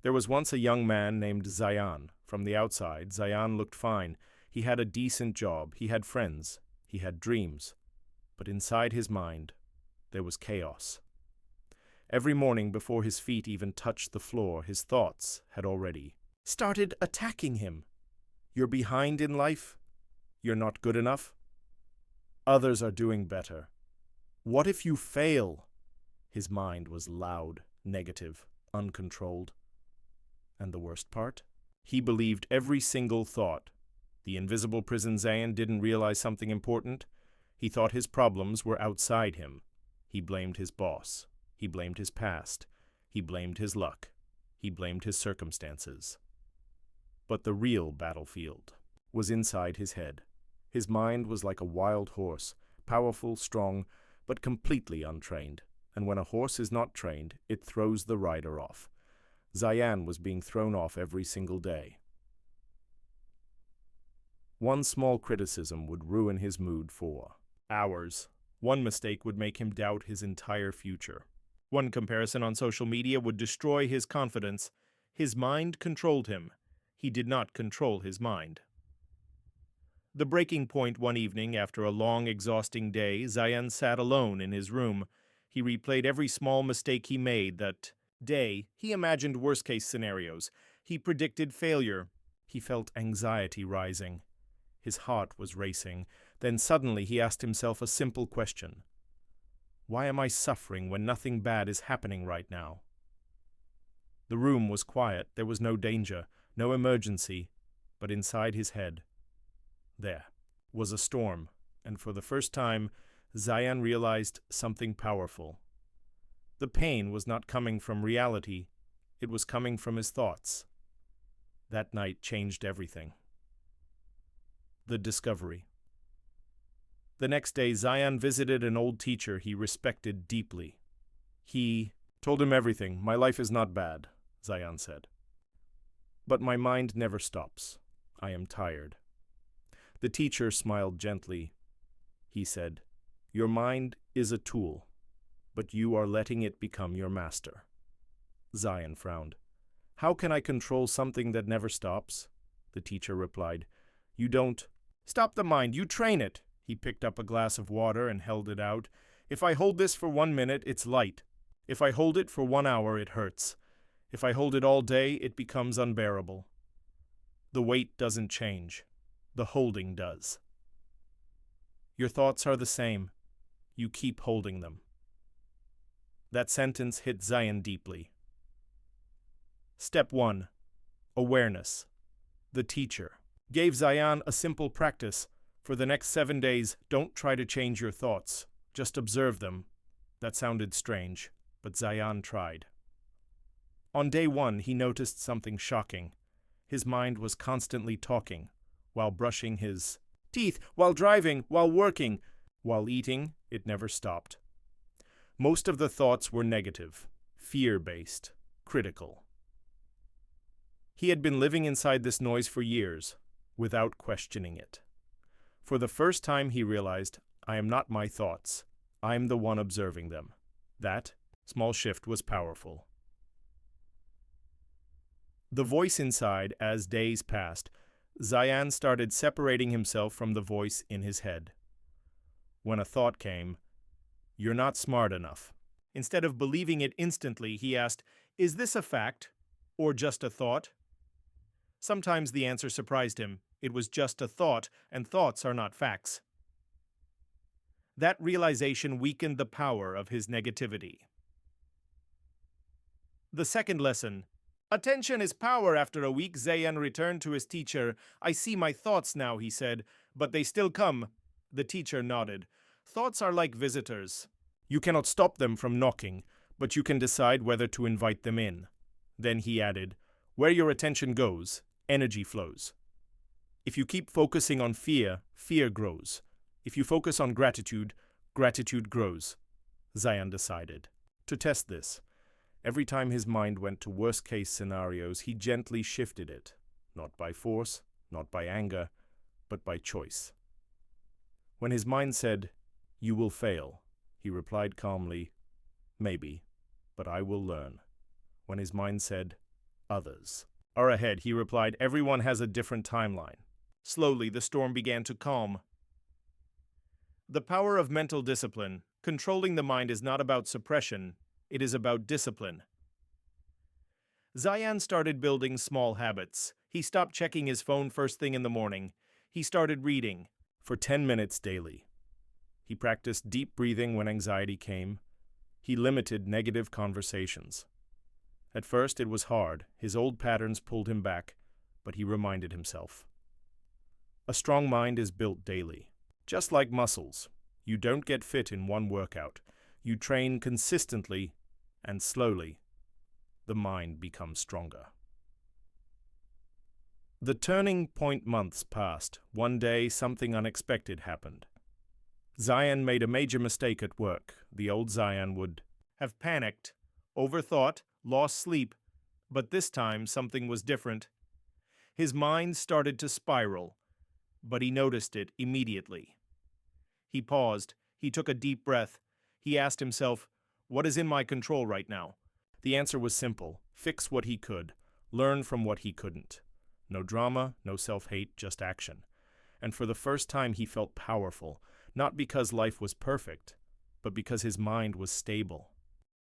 There was once a young man named Zayan. From the outside, Zayan looked fine. He had a decent job, he had friends, he had dreams. But inside his mind, there was chaos. Every morning before his feet even touched the floor, his thoughts had already started attacking him. You're behind in life? You're not good enough? Others are doing better. What if you fail? His mind was loud, negative, uncontrolled. And the worst part? He believed every single thought. The invisible prison Zayan didn't realize something important. He thought his problems were outside him. He blamed his boss. He blamed his past. He blamed his luck. He blamed his circumstances. But the real battlefield was inside his head. His mind was like a wild horse, powerful, strong, but completely untrained. And when a horse is not trained, it throws the rider off. Zayan was being thrown off every single day. One small criticism would ruin his mood for hours. One mistake would make him doubt his entire future. One comparison on social media would destroy his confidence. His mind controlled him. He did not control his mind. The breaking point one evening, after a long, exhausting day, Zayan sat alone in his room. He replayed every small mistake he made that day. He imagined worst-case scenarios. He predicted failure. He felt anxiety rising. His heart was racing. Then suddenly he asked himself a simple question. Why am I suffering when nothing bad is happening right now? The room was quiet. There was no danger, no emergency. But inside his head, there was a storm. And for the first time, Zayan realized something powerful. The pain was not coming from reality. It was coming from his thoughts. That night changed everything. The discovery. The next day, Zayan visited an old teacher he respected deeply. He told him everything. My life is not bad, Zayan said. But my mind never stops. I am tired. The teacher smiled gently. He said, Your mind is a tool, but you are letting it become your master. Zayan frowned. How can I control something that never stops? The teacher replied. You don't stop the mind, you train it. He picked up a glass of water and held it out. If I hold this for 1 minute, it's light. If I hold it for 1 hour, it hurts. If I hold it all day, it becomes unbearable. The weight doesn't change. The holding does. Your thoughts are the same. You keep holding them. That sentence hit Zayan deeply. Step 1. Awareness. The teacher gave Zayan a simple practice. For the next 7 days, don't try to change your thoughts. Just observe them. That sounded strange, but Zayan tried. On day 1, he noticed something shocking. His mind was constantly talking, while brushing his teeth, while driving, while working, while eating. It never stopped. Most of the thoughts were negative, fear-based, critical. He had been living inside this noise for years, without questioning it. For the first time he realized, I am not my thoughts. I am the one observing them. That small shift was powerful. The voice inside, as days passed, Zayan started separating himself from the voice in his head. When a thought came, You're not smart enough. Instead of believing it instantly, he asked, Is this a fact, or just a thought? Sometimes the answer surprised him. It was just a thought, and thoughts are not facts. That realization weakened the power of his negativity. The second lesson. Attention is power. After a week, Zayan returned to his teacher. I see my thoughts now, he said, but they still come. The teacher nodded. Thoughts are like visitors. You cannot stop them from knocking, but you can decide whether to invite them in. Then he added, Where your attention goes, energy flows. If you keep focusing on fear, fear grows. If you focus on gratitude, gratitude grows. Zayan decided to test this. Every time his mind went to worst-case scenarios, he gently shifted it, not by force, not by anger, but by choice. When his mind said, You will fail, he replied calmly, Maybe, but I will learn. When his mind said, Others are ahead, he replied. Everyone has a different timeline. Slowly, the storm began to calm. The power of mental discipline. Controlling the mind is not about suppression, it is about discipline. Zayan started building small habits. He stopped checking his phone first thing in the morning. He started reading for 10 minutes daily. He practiced deep breathing when anxiety came. He limited negative conversations. At first, it was hard. His old patterns pulled him back, but he reminded himself. A strong mind is built daily. Just like muscles, you don't get fit in one workout. You train consistently, and slowly, the mind becomes stronger. The turning point months passed. One day, something unexpected happened. Zayan made a major mistake at work. The old Zayan would have panicked, overthought, lost sleep, but this time something was different. His mind started to spiral, but he noticed it immediately. He paused. He took a deep breath. He asked himself, "What is in my control right now?" The answer was simple. Fix what he could. Learn from what he couldn't. No drama, no self-hate, just action. And for the first time he felt powerful, not because life was perfect, but because his mind was stable.